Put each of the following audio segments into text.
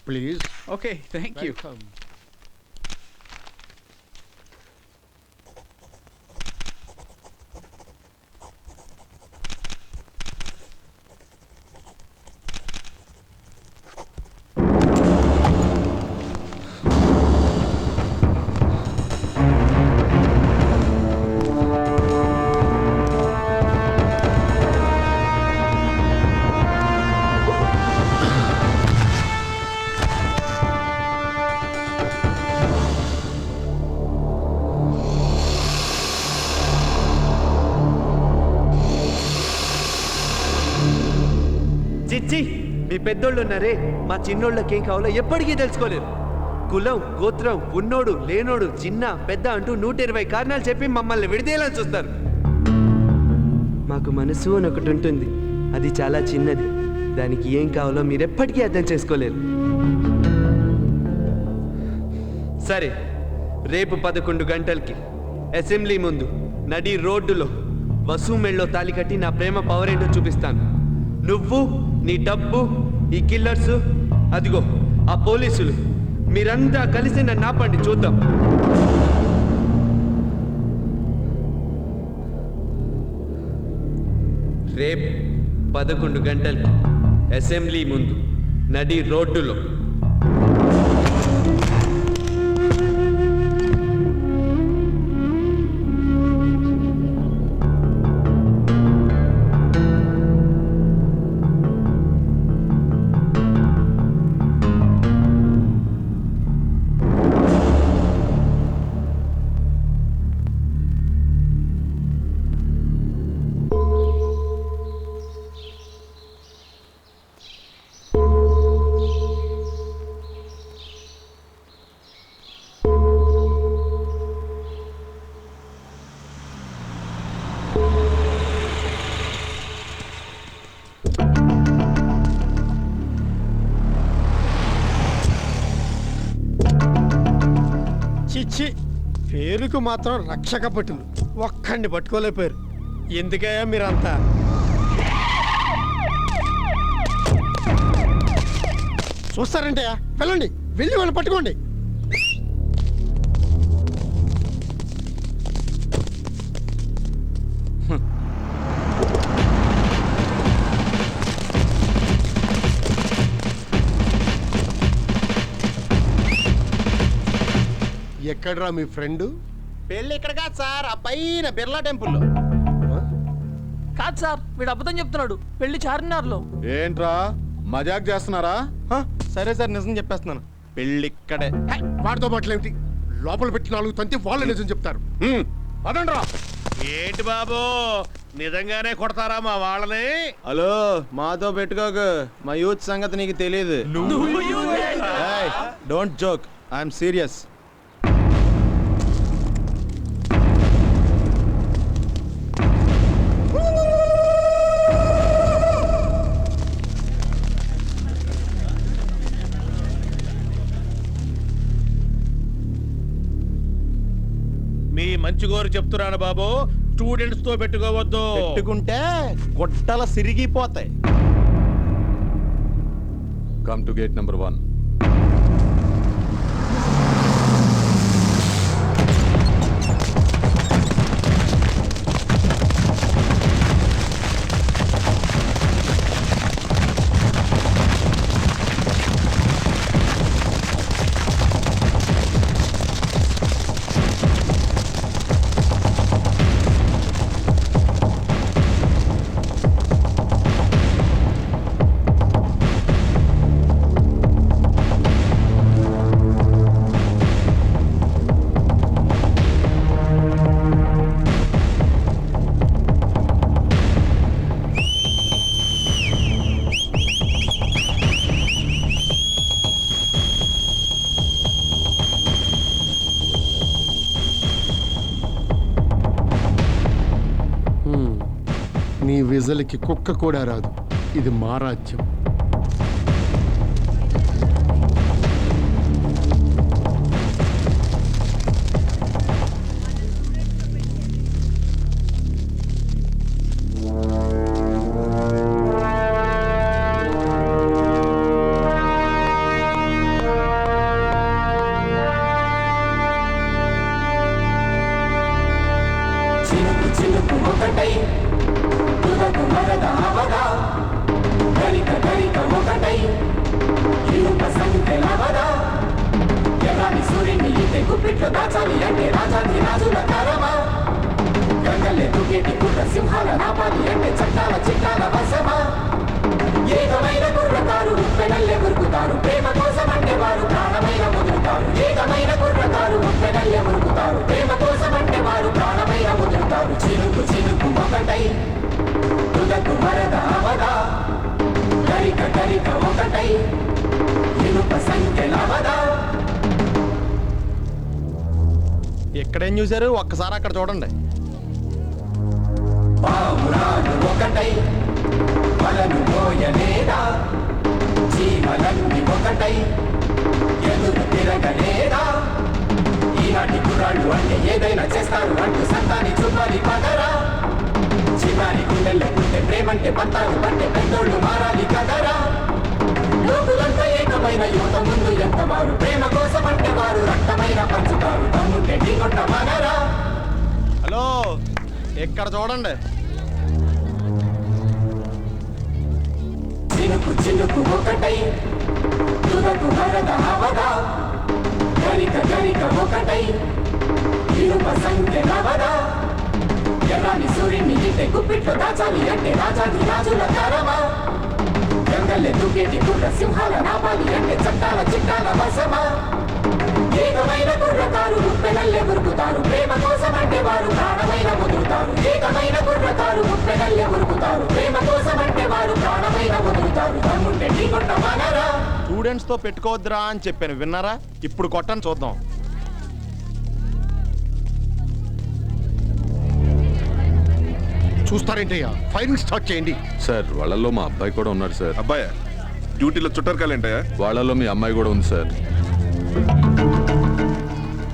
Please. Okay, thank you. చిచ్చి, మీ పెద్దోళ్ళు ఉన్నారే, మా చిన్నోళ్ళకి ఏం కావాలో ఎప్పటికీ తెలుసుకోలేరు. కులం, గోత్రం, ఉన్నోడు, లేనోడు, చిన్న పెద్ద అంటూ 120 కారణాలు చెప్పి మమ్మల్ని విడదీయాలని చూస్తారు. మాకు మనసు అని ఒకటి ఉంటుంది, అది చాలా చిన్నది. దానికి ఏం కావాలో మీరు ఎప్పటికీ అర్థం చేసుకోలేరు. సరే, రేపు 11 గంటలకి అసెంబ్లీ ముందు నడి రోడ్డులో వసు మెళ్ళో తాలి కట్టి నా ప్రేమ పవర్ ఏంటో చూపిస్తాను. నువ్వు, నీ డబ్బు, ఈ కిల్లర్స్, అదిగో ఆ పోలీసులు, మీరంతా కలిసి నన్ను ఆపండి, చూద్దాం. రేపు 11 గంటలకి అసెంబ్లీ ముందు నడి రోడ్డులో. చిచ్చి, పేరుకు మాత్రం రక్షక పట్టులు, ఒక్కడిని పట్టుకోలేకపోయారు. ఎందుకయ్యా మీరంతా? చూస్తారంటే వెళ్ళండి, వెళ్ళి వాళ్ళు పట్టుకోండి. ఎక్కడ్రా మీ ఫ్రెండ్? పెళ్ళి ఇక్కడ కాదు సార్, ఆ పైన బిర్లా టెంపుల్లో. కాదు సార్, వీడు అబద్ధం చెప్తున్నాడు. పెళ్లి చార్మినార్లో. ఏంట్రా మజాక్ చేస్తున్నారా? సరే సార్, నిజం చెప్పేస్తున్నాను. పెళ్ళి ఇక్కడే. వాడితో పాటలు ఏమిటి? లోపల పెట్టి 4 తంతి వాళ్ళ నిజం చెప్తారు. పదండ్రా. ఏంటి బాబు, నిజంగానే కొడతారా మా వాళ్ళని? హలో, మాతో పెట్టుకోకు, మా యూత్ సంగతి నీకు తెలియదు. Don't joke, I'm serious. మీ మంచి గోరు చెప్తున్నాను బాబు, స్టూడెంట్స్ తో పెట్టుకోవద్దు. పెట్టుకుంటే గొడ్డల సిరిగిపోతాయి. Come to gate number 1. నీ విజలకి కుక్క కూడా రాదు. ఇది మా రాజ్యం. గరిక ఒకటై ఇనుప సంఖ్యలవదా. ఎక్కడేం చూశారు ఒక్కసారి అక్కడ చూడండి. పావురాలు ఒకటై వలను మోయలేదా, జీవలన్నీ ఒకటై ఎదురు తిరగలేదా. ఈనాటి కుర్రాళ్ళు అంటే ఏదైనా చేస్తారు అంటూ సత్తాని చూపాలి పదరా. చిన్నారి గుండెల్లో పుట్టే ప్రేమంటే పంతాలు పట్టే పెద్దోళ్ళు మారాలి కదరా. లోకులంతా ఏకమైన యువత ముందు ఎంత వారు ప్రేమ కోసం అంటే వారు రక్తమైన పంచుతారు. తమ్ముంటే ఢీకొట్ట మనరా. హలో ఇక్కడ చూడండి. చినుకు చినుకు ఒకటై తుదకు వరద అవదా, గరిక గరిక ఒకటై ఇనుప సంఖ్యలవదా. ఎర్రాని సూర్యుని ఇంటే గుప్పిట్లో దాచాలి అంటే రాజాది రాజుల తరమా. గంగల్లె దూకేటి కుర్ర సింహాల నాపాలి అంటే చట్టాల చిట్టాల వశమా. ఏకమైన కుర్రకారు ముప్పెనల్లే మురుకుతారు, ప్రేమ కోసం అంటే వారు ప్రాణమైన ముదురుతారు. ఏకమైన కుర్రకారు ముప్పెనల్లే మురుకుతారు, ప్రేమ కోసం అంటే వారు ప్రాణమైన ముదురుతారు. తమ్ముంటే ఢీకొట్ట మనరా. స్టూడెంట్స్ తో పెట్టుకోవద్దురా అని చెప్పాను, విన్నారా? ఇప్పుడు కొట్టని చూద్దాం. చూస్తారేంటయ్యా, ఫైరింగ్ స్టార్ట్ చేయండి. సార్ వాళ్ళల్లో మా అబ్బాయి కూడా ఉన్నాడు సార్. అబ్బాయా డ్యూటీలో చుట్టరికాలేంటయా? వాళ్ళలో మీ అమ్మాయి కూడా ఉంది సార్.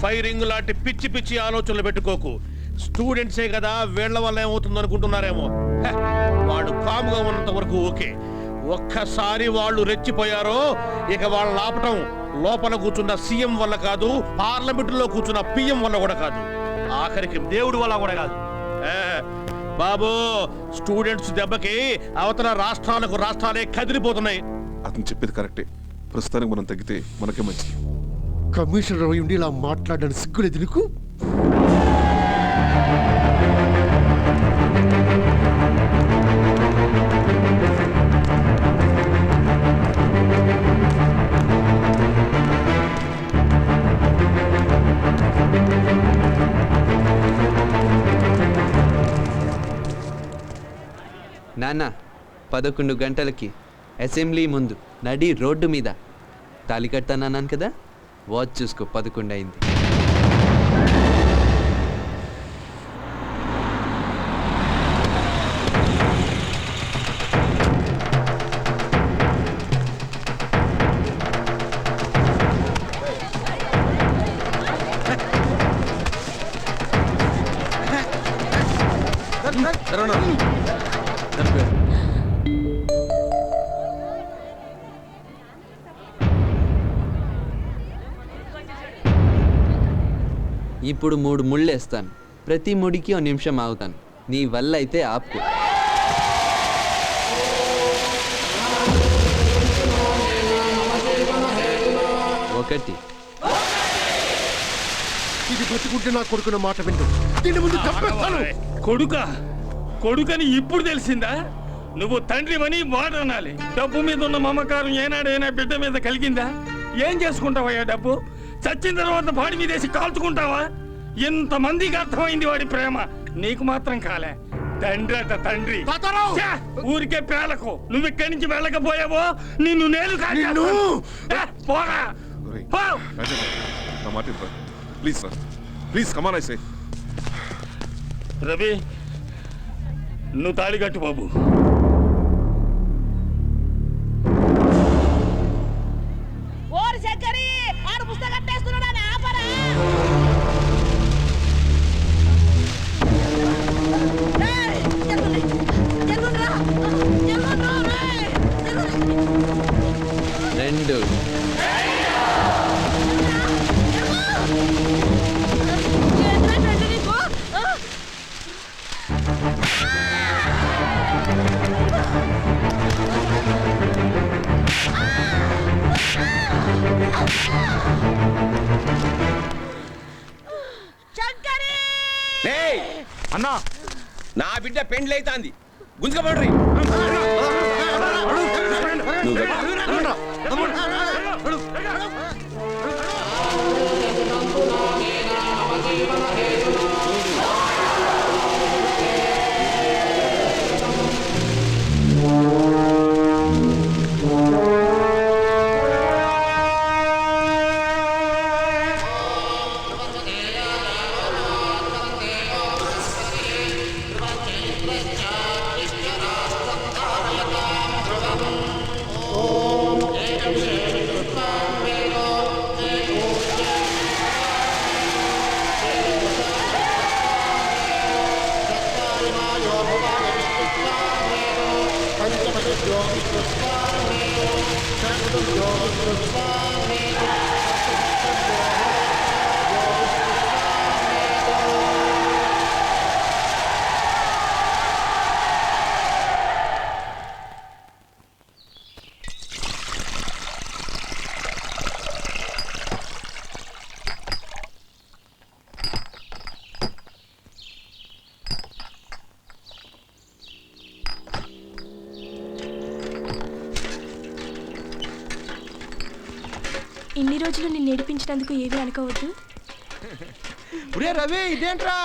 ఫైరింగ్ లాంటి పిచ్చి పిచ్చి ఆలోచనలు పెట్టుకోకు. స్టూడెంట్సే కదా, వీళ్ల వల్ల ఏమవుతుంది అనుకుంటున్నారేమో. వాడు కాముగా ఉన్నంత వరకు ఓకే. ఒక్కసారి వాళ్ళు రెచ్చిపోయారో ఇక వాళ్ళని ఆపటం లోపల కూర్చున్న సీఎం వల్ల కాదు, పార్లమెంటులో కూర్చున్న పిఎం వల్ల కూడా కాదు, ఆఖరికి దేవుడి వల్ల కూడా కాదు. బాబు, స్టూడెంట్స్ దెబ్బకి అవతల రాష్ట్రాలే కదిలిపోతున్నాయి. అతను చెప్పేది కరెక్టే. ప్రస్తుతానికి మనం తగ్గితే మనకే మంచిది. కమిషనర్ అయి ఉండి ఇలా మాట్లాడడానికి సిగ్గులేదు నీకు? నాన్న 11 గంటలకి అసెంబ్లీ ముందు నడి రోడ్డు మీద తాళి కట్టానన్నాను కదా, వాచ్ చూసుకో 11 అయింది. ఇప్పుడు 3 ముళ్ళు వేస్తాను. ప్రతి ముడికి 1 నిమిషం ఆగుతాను. నీ వల్ల అయితే ఆపుకో. ఒకటి. ఇది బతుకుంటే నా కొడుకున్న మాట వింటు. దీని ముందు చంపేస్తాను. కొడుకని ఇప్పుడు తెలిసిందా? నువ్వు తండ్రివని వాడు అనాలి. డబ్బు మీద ఉన్న మమకారం ఏనాడైనా బిడ్డ మీద కలిగిందా? ఏం చేసుకుంటావయ్యా డబ్బు? చచ్చిన తర్వాత వాడి మీదేసి కాల్చుకుంటావా? ఎంతమందికి అర్థమైంది వాడి ప్రేమ, నీకు మాత్రం కాలే. తండ్రి అట తండ్రి. ఛే, ఊరికే పేలకు. నువ్వు ఇక్కడి నుంచి వెళ్ళకపోయావో నిన్ను నేను పోరా. నా మాట ప్లీజ్ రా, please come on I say. Ravi, నువ్వు తాళి కట్టు బాబు. రెండు. అన్నా, నా బిడ్డ పెండ్లైతాంది, గుంజుకపోండి. ఇన్ని రోజులు నిన్ను ఏడిపించినందుకు ఏమీ అనుకోవద్దు. రవి ఇదేంట్రా